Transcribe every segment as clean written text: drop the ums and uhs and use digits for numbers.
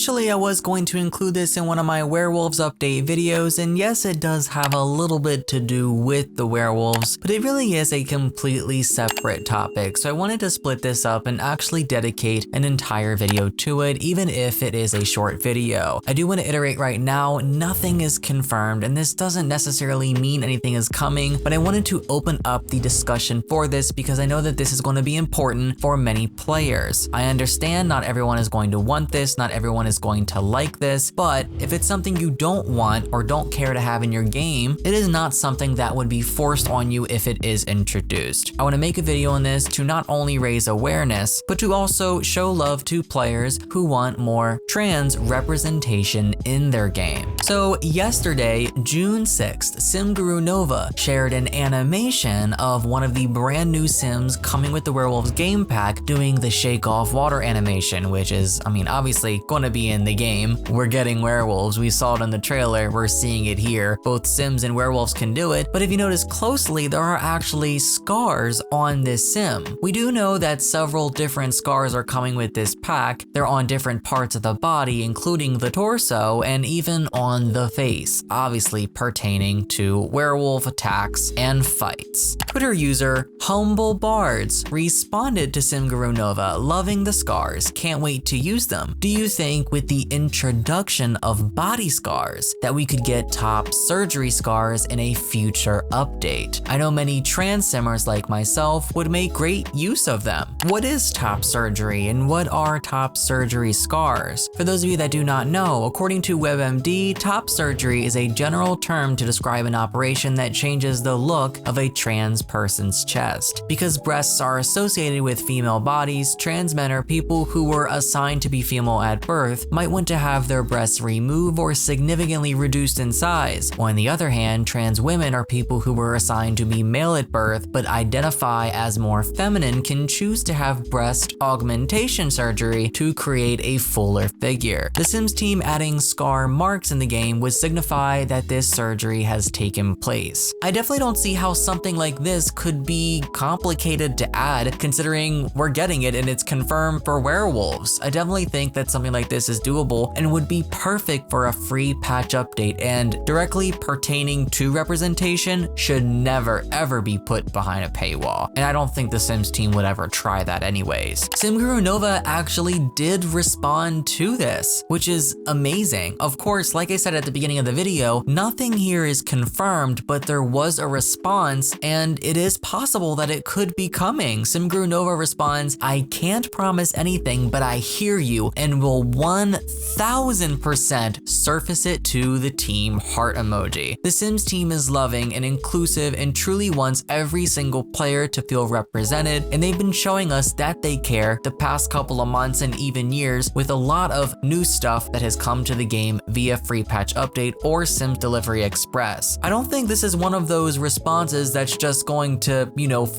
Initially, I was going to include this in one of my werewolves update videos, and yes, it does have a little bit to do with the werewolves, but it really is a completely separate topic, so I wanted to split this up and actually dedicate an entire video to it, even if it is a short video. I do want to iterate right now, nothing is confirmed, and this doesn't necessarily mean anything is coming, but I wanted to open up the discussion for this because I know that this is going to be important for many players. I understand not everyone is going to want this, not everyone is going to like this, but if it's something you don't want or don't care to have in your game, it is not something that would be forced on you if it is introduced. I want to make a video on this to not only raise awareness, but to also show love to players who want more trans representation in their game. So yesterday, June 6th, SimGuru Nova shared an animation of one of the brand new Sims coming with the Werewolves game pack doing the shake off water animation, which is, I mean, obviously going to be in the game. We're getting werewolves. We saw it in the trailer. We're seeing it here. Both Sims and werewolves can do it. But if you notice closely, there are actually scars on this Sim. We do know that several different scars are coming with this pack. They're on different parts of the body, including the torso and even on the face, obviously pertaining to werewolf attacks and fights. Twitter user Humble Bards responded to SimGuru Nova, loving the scars, can't wait to use them. Do you think with the introduction of body scars that we could get top surgery scars in a future update? I know many trans simmers like myself would make great use of them. What is top surgery and what are top surgery scars? For those of you that do not know, according to WebMD, top surgery is a general term to describe an operation that changes the look of a trans person's chest. Because breasts are associated with female bodies, trans men or people who were assigned to be female at birth might want to have their breasts removed or significantly reduced in size. On the other hand, trans women are people who were assigned to be male at birth but identify as more feminine can choose to have breast augmentation surgery to create a fuller figure. The Sims team adding scar marks in the game would signify that this surgery has taken place. I definitely don't see how something like this could be complicated to add, considering we're getting it and it's confirmed for werewolves. I definitely think that something like this is doable and would be perfect for a free patch update, and directly pertaining to representation should never ever be put behind a paywall. And I don't think the Sims team would ever try that anyways. SimGuru Nova actually did respond to this, which is amazing. Of course, like I said at the beginning of the video, nothing here is confirmed, but there was a response and it is possible that it could be coming. SimGuru Nova responds, I can't promise anything, but I hear you and will 1000% surface it to the team, heart emoji. The Sims team is loving and inclusive and truly wants every single player to feel represented, and they've been showing us that they care the past couple of months and even years with a lot of new stuff that has come to the game via free patch update or Sims Delivery Express. I don't think this is one of those responses that's just going to,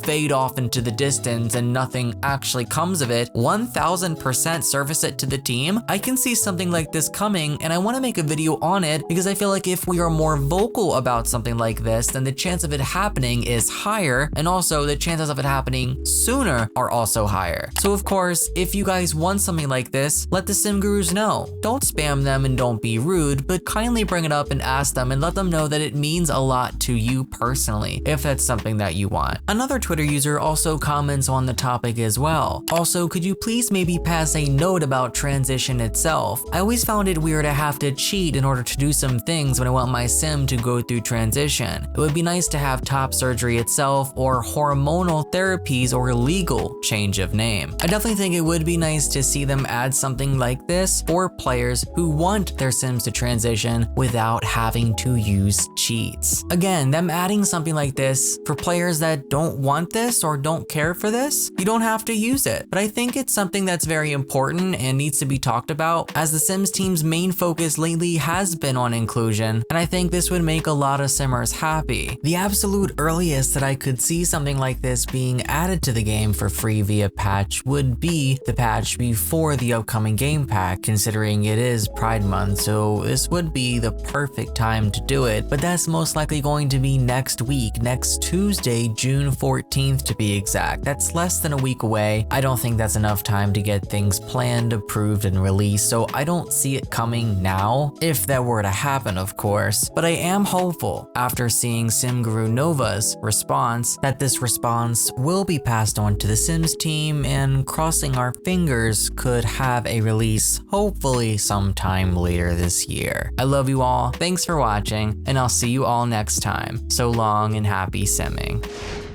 fade off into the distance and nothing actually comes of it. 1000% surface it to the team. I can see something like this coming, and I want to make a video on it because I feel like if we are more vocal about something like this, then the chance of it happening is higher, and also the chances of it happening sooner are also higher. So of course, if you guys want something like this, let the Sim Gurus know. Don't spam them and don't be rude, but kindly bring it up and ask them and let them know that it means a lot to you personally, if that's something that you want. Another Twitter user also comments on the topic as well. Also, could you please maybe pass a note about transition itself? I always found it weird to have to cheat in order to do some things when I want my sim to go through transition. It would be nice to have top surgery itself or hormonal therapies or legal change of name. I definitely think it would be nice to see them add something like this for players who want their sims to transition without having to use cheats. Again, them adding something like this for players that don't want this or don't care for this, you don't have to use it. But I think it's something that's very important and needs to be talked about, as the Sims team's main focus lately has been on inclusion, and I think this would make a lot of simmers happy. The absolute earliest that I could see something like this being added to the game for free via patch would be the patch before the upcoming game pack, considering it is Pride Month, so this would be the perfect time to do it, but that's most likely going to be next week, next Tuesday, June 14th to be exact. That's less than a week away. I don't think that's enough time to get things planned, approved, and released release, so I don't see it coming now, if that were to happen of course, but I am hopeful after seeing SimGuru Nova's response that this response will be passed on to the Sims team, and crossing our fingers could have a release hopefully sometime later this year. I love you all, thanks for watching, and I'll see you all next time. So long and happy simming.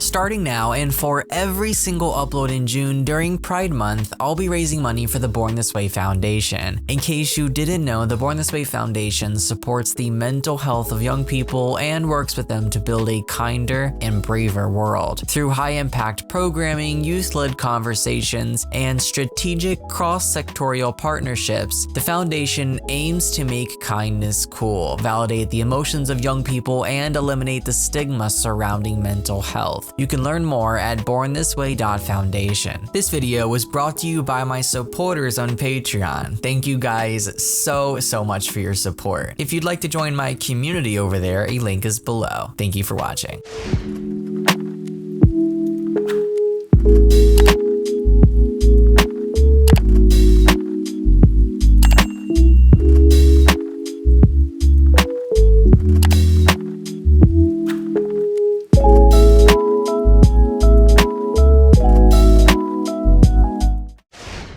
Starting now and for every single upload in June during Pride Month, I'll be raising money for the Born This Way Foundation. In case you didn't know, the Born This Way Foundation supports the mental health of young people and works with them to build a kinder and braver world. Through high-impact programming, youth-led conversations, and strategic cross-sectorial partnerships, the foundation aims to make kindness cool, validate the emotions of young people, and eliminate the stigma surrounding mental health. You can learn more at bornthisway.foundation. This video was brought to you by my supporters on Patreon. Thank you guys so much for your support. If you'd like to join my community over there, a link is below. Thank you for watching.